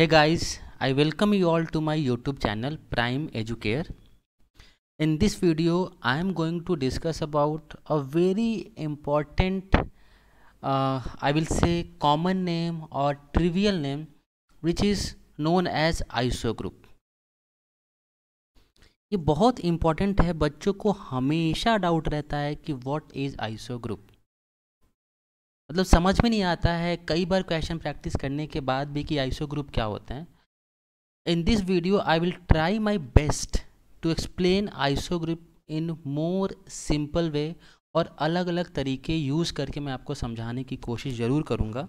Hey guys, I welcome you all to my YouTube channel Prime Educare. In this video, I am going to discuss about a very important, I will say common name or trivial name, which is known as ISO group. ये बहुत important है, बच्चों को हमेशा doubt रहता है कि what is iso group. मतलब समझ में नहीं आता है कई बार क्वेश्चन प्रैक्टिस करने के बाद भी कि आइसो ग्रुप क्या होते हैं। In this video, I will try my best to explain ISO group in more simple way और अलग अलग तरीके यूज़ करके मैं आपको समझाने की कोशिश ज़रूर करूँगा।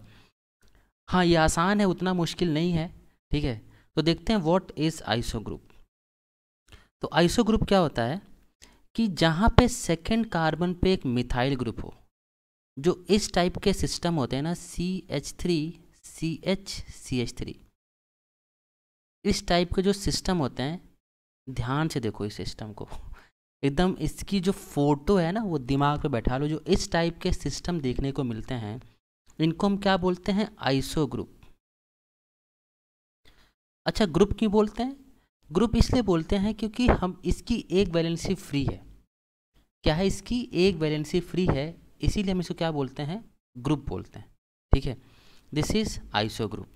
हाँ, ये आसान है, उतना मुश्किल नहीं है। ठीक है, तो देखते हैं व्हाट इज़ ISO ग्रुप। तो ISO ग्रुप क्या होता है कि जहाँ पे सेकेंड कार्बन पे एक मिथाइल ग्रुप हो, जो इस टाइप के सिस्टम होते हैं ना, CH3 CH CH3, इस टाइप के जो सिस्टम होते हैं, ध्यान से देखो इस सिस्टम को, एकदम इसकी जो फोटो है ना वो दिमाग पे बैठा लो। जो इस टाइप के सिस्टम देखने को मिलते हैं इनको हम क्या बोलते हैं? Iso group. अच्छा, ग्रुप क्यों बोलते हैं? ग्रुप इसलिए बोलते हैं क्योंकि हम इसकी एक वैलेंसी फ्री है। क्या है? इसकी एक वैलेंसी फ्री है, इसीलिए हम इसको क्या बोलते हैं? ग्रुप बोलते हैं। ठीक है, दिस इज आइसो ग्रुप,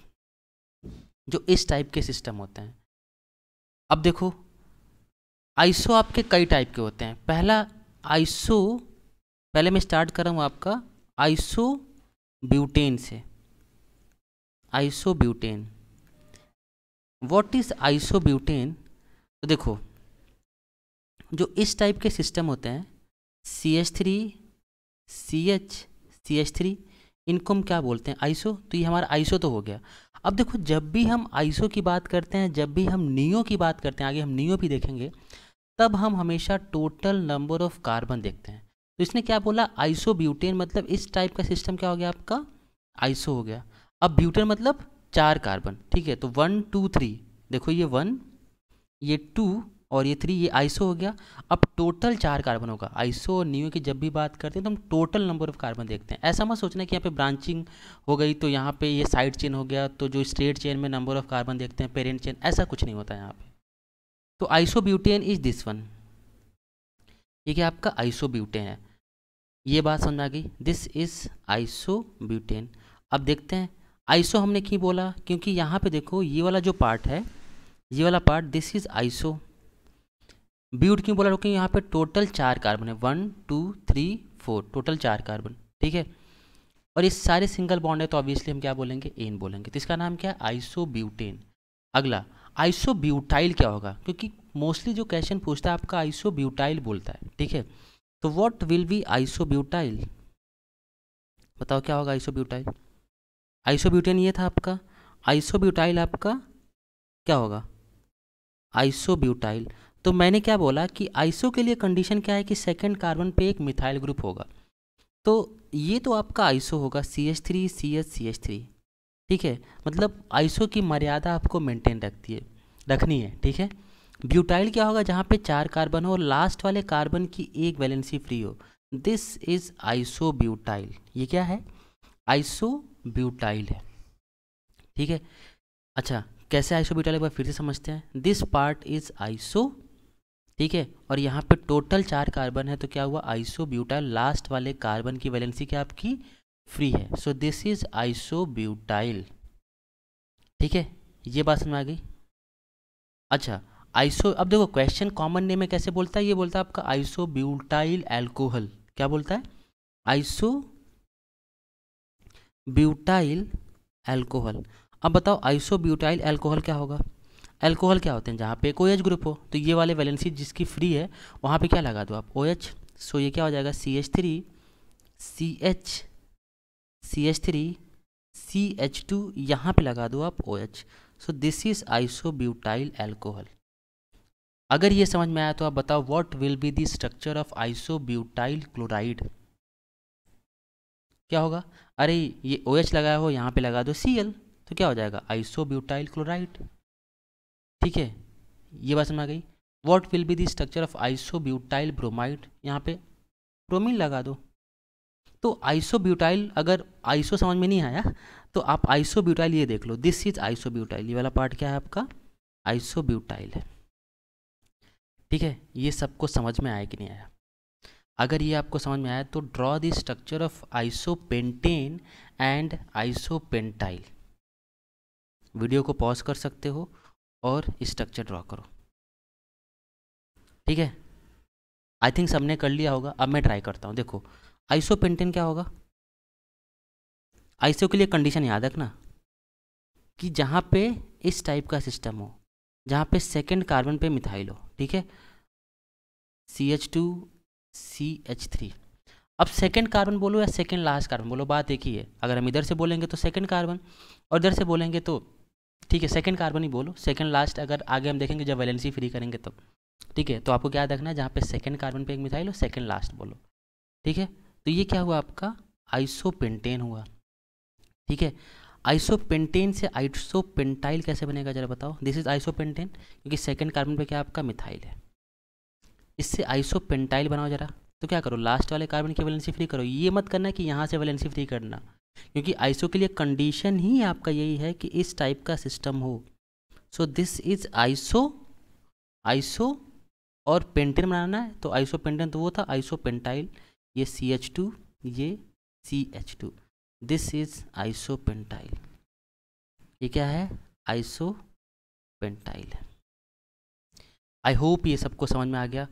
जो इस टाइप के सिस्टम होते हैं। अब देखो, आइसो आपके कई टाइप के होते हैं। पहला आइसो, पहले मैं स्टार्ट कर रहा हूँ आपका आइसो ब्यूटेन से। Iso butane, what is iso butane? तो देखो, जो इस टाइप के सिस्टम होते हैं CH3 CH CH3, इनको हम क्या बोलते हैं? आइसो। तो ये हमारा आइसो तो हो गया। अब देखो, जब भी हम आइसो की बात करते हैं, जब भी हम नियो की बात करते हैं, आगे हम नियो भी देखेंगे, तब हम हमेशा टोटल नंबर ऑफ कार्बन देखते हैं। तो इसने क्या बोला? आइसो ब्यूटेन, मतलब इस टाइप का सिस्टम क्या हो गया आपका? आइसो हो गया। अब ब्यूटेन मतलब 4 कार्बन। ठीक है, तो 1 2 3, देखो ये 1, ये 2 और ये 3, ये आइसो हो गया। अब टोटल 4 कार्बन होगा। आइसो और नियो की जब भी बात करते हैं तो हम टोटल नंबर ऑफ कार्बन देखते हैं। ऐसा मत सोचना कि यहाँ पे ब्रांचिंग हो गई तो यहाँ पे ये साइड चेन हो गया, तो जो स्ट्रेट चेन में नंबर ऑफ कार्बन देखते हैं, पेरेंट चेन, ऐसा कुछ नहीं होता है यहाँ पे। तो आइसोब्यूटेन इज दिस वन, ये क्या आपका आइसोब्यूटेन है। ये बात समझ आ गई? This is isobutane. अब देखते हैं आइसो हमने क्यों बोला, क्योंकि यहाँ पे देखो ये वाला जो पार्ट है, ये वाला part, this is iso. But क्यों बोला? क्योंकि यहाँ पे टोटल 4 कार्बन है, 1 2 3 4, टोटल 4 कार्बन। ठीक है, और ये सारे सिंगल बॉन्ड है, तो ऑब्वियसली हम क्या बोलेंगे? एन बोलेंगे। तो इसका नाम क्या है? आइसोब्यूटेन। अगला आइसोब्यूटाइल क्या होगा? क्योंकि मोस्टली जो क्वेश्चन पूछता है आपका आइसोब्यूटाइल बोलता है। ठीक है, तो व्हाट विल बी आइसोब्यूटाइल? बताओ क्या होगा आइसोब्यूटाइल? आइसोब्यूटेन ये था आपका, आइसोब्यूटाइल आपका क्या होगा? आइसोब्यूटाइल। तो मैंने क्या बोला कि आइसो के लिए कंडीशन क्या है कि सेकेंड कार्बन पे एक मिथाइल ग्रुप होगा। तो ये तो आपका आइसो होगा CH3 CH CH3। ठीक है, मतलब आइसो की मर्यादा आपको मेंटेन रखनी है। ठीक है, ब्यूटाइल क्या होगा? जहाँ पे 4 कार्बन हो और लास्ट वाले कार्बन की एक वैलेंसी फ्री हो, दिस इज आइसोब्यूटाइल। ये क्या है? आइसोब्यूटाइल है। ठीक है, अच्छा कैसे आइसोब्यूटाइल एक बार फिर से समझते हैं। दिस पार्ट इज आइसो, ठीक है, और यहाँ पे टोटल 4 कार्बन है, तो क्या हुआ? आइसोब्यूटाइल। लास्ट वाले कार्बन की वैलेंसी क्या आपकी? फ्री है। So this is isobutyl. ठीक है, ये बात समझ आ गई? अच्छा, आइसो, अब देखो क्वेश्चन कॉमन नेम में कैसे बोलता है? ये बोलता है आपका आइसोब्यूटाइल अल्कोहल। क्या बोलता है? Isobutyl alcohol. अब बताओ आइसोब्यूटाइल अल्कोहल क्या होगा? अल्कोहल क्या होते हैं? जहाँ पे एक OH ग्रुप हो, तो ये वाले वैलेंसी जिसकी फ्री है वहाँ पे क्या लगा दो आप? OH। सो ये क्या हो जाएगा? CH3 CH CH3 CH2, यहाँ पे लगा दो आप OH। So this is isobutyl alcohol. अगर ये समझ में आया तो आप बताओ what will be the structure of isobutyl chloride? क्या होगा? अरे ये OH लगाया हो, यहाँ पे लगा दो Cl, तो क्या हो जाएगा? Isobutyl chloride. ठीक है, ये बात समझ आ गई? What will be the structure of isobutyl bromide? यहाँ पे ब्रोमीन लगा दो। तो आइसोब्यूटाइल, अगर आइसो समझ में नहीं आया तो आप आइसोब्यूटाइल ये देख लो, दिस इज आइसोब्यूटाइल, ये वाला पार्ट क्या है आपका, आइसोब्यूटाइल है। ठीक है, ये सबको समझ में आया कि नहीं आया? अगर ये आपको समझ में आया तो draw the structure of isopentane and isopentyl. Video को पॉज कर सकते हो और स्ट्रक्चर ड्रॉ करो। ठीक है, आई थिंक सबने कर लिया होगा। अब मैं ट्राई करता हूँ। देखो आइसोपेंटेन क्या होगा, आइसो के लिए कंडीशन याद रखना कि जहाँ पे इस टाइप का सिस्टम हो, जहाँ पे सेकेंड कार्बन पे मिथाइल हो। ठीक है, CH2 CH3। अब सेकेंड कार्बन बोलो या सेकेंड लास्ट कार्बन बोलो, बात एक ही है। अगर हम इधर से बोलेंगे तो सेकेंड कार्बन, और इधर से बोलेंगे तो ठीक है सेकेंड कार्बन ही बोलो। सेकेंड लास्ट अगर आगे हम देखेंगे जब वैलेंसी फ्री करेंगे तब। ठीक है, तो आपको क्या रखना है, जहाँ पे सेकेंड कार्बन पे एक मिथाइल हो सेकेंड लास्ट बोलो। ठीक है, तो ये क्या हुआ आपका, आइसोपेंटेन हुआ। ठीक है, आइसोपेंटेन से आइसोपेंटाइल कैसे बनेगा जरा बताओ। दिस इज आइसोपेंटेन क्योंकि सेकेंड कार्बन पे क्या आपका मिथाइल है। इससे आइसोपेंटाइल बनाओ जरा। तो क्या करो, लास्ट वाले कार्बन की वैलेंसी फ्री करो। ये मत करना कि यहाँ से वैलेंसी फ्री करना, क्योंकि आइसो के लिए कंडीशन ही आपका यही है कि इस टाइप का सिस्टम हो। So this is iso, iso और पेंटेन बनाना है तो आइसोपेंटेन तो वो था आइसोपेंटाइल, ये CH2 ये CH2, दिस इज आइसोपेंटाइल। ये क्या है, आइसोपेंटाइल। आई होप ये सबको समझ में आ गया।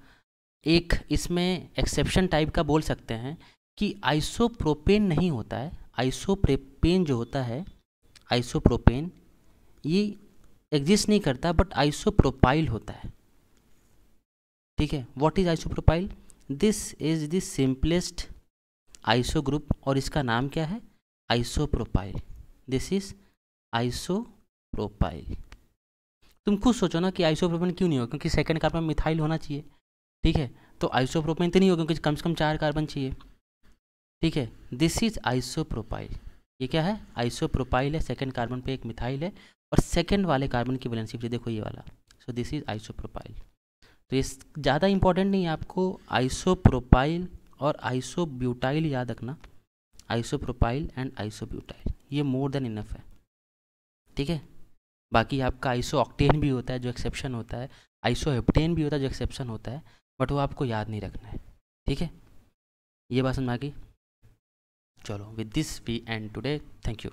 एक इसमें एक्सेप्शन टाइप का बोल सकते हैं कि आइसोप्रोपेन नहीं होता है, आइसोप्रोपेन जो होता है, आइसोप्रोपेन ये एग्जिस्ट नहीं करता बट आइसोप्रोपाइल होता है। ठीक है, what is isopropyl, this is the simplest iso group और इसका नाम क्या है, आइसोप्रोपाइल। This is isopropyl. तुम खुद सोचो ना कि आइसोप्रोपेन क्यों नहीं हो, क्योंकि सेकंड कार्बन मिथाइल होना चाहिए। ठीक है, तो आइसोप्रोपेन तो नहीं हो क्योंकि कम से कम 4 कार्बन चाहिए। ठीक है, दिस इज आइसोप्रोपाइल। ये क्या है, आइसोप्रोपाइल है, सेकंड कार्बन पे एक मिथाइल है और सेकंड वाले कार्बन की वैलेंसी फ्री देखो ये वाला। So this is isopropyl. तो ये ज़्यादा इंपॉर्टेंट नहीं है, आपको आइसोप्रोपाइल और आइसोब्यूटाइल याद रखना। आइसोप्रोपाइल एंड आइसोब्यूटाइल ये मोर देन इनफ है। ठीक है, बाकी आपका आइसो ऑक्टेन भी होता है जो एक्सेप्शन होता है, आइसो हेप्टेन भी होता है जो एक्सेप्शन होता है, बट वो आपको याद नहीं रखना है। ठीक है, ये बात समझ आ गई। चलो with this we end today, thank you.